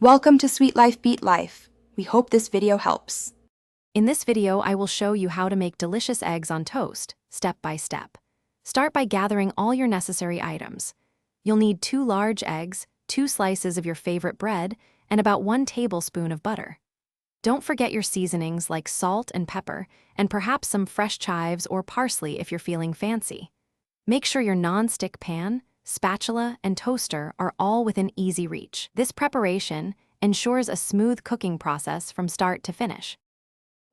Welcome to Sweet Life Beat Life. We hope this video helps. In this video, I will show you how to make delicious eggs on toast, step by step. Start by gathering all your necessary items. You'll need 2 large eggs, 2 slices of your favorite bread, and about 1 tablespoon of butter. Don't forget your seasonings like salt and pepper, and perhaps some fresh chives or parsley if you're feeling fancy. Make sure your non-stick pan, spatula, and toaster are all within easy reach. This preparation ensures a smooth cooking process from start to finish.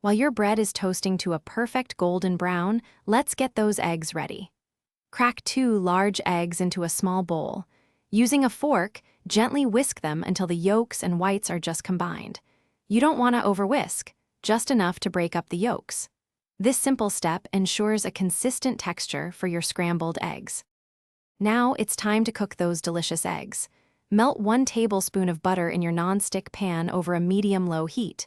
While your bread is toasting to a perfect golden brown, let's get those eggs ready. Crack 2 large eggs into a small bowl. Using a fork, gently whisk them until the yolks and whites are just combined. You don't want to over-whisk, just enough to break up the yolks. This simple step ensures a consistent texture for your scrambled eggs. Now it's time to cook those delicious eggs. Melt 1 tablespoon of butter in your non-stick pan over a medium-low heat.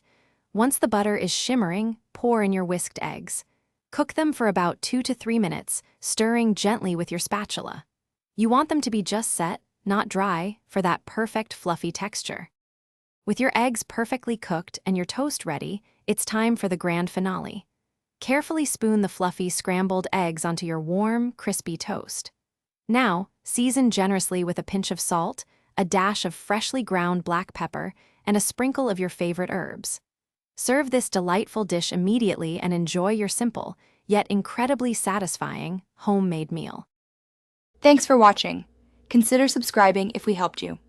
Once the butter is shimmering, pour in your whisked eggs. Cook them for about 2 to 3 minutes, stirring gently with your spatula. You want them to be just set, not dry, for that perfect fluffy texture. With your eggs perfectly cooked and your toast ready, it's time for the grand finale. Carefully spoon the fluffy scrambled eggs onto your warm, crispy toast. Now, season generously with a pinch of salt, a dash of freshly ground black pepper, and a sprinkle of your favorite herbs. Serve this delightful dish immediately and enjoy your simple, yet incredibly satisfying, homemade meal. Thanks for watching. Consider subscribing if we helped you.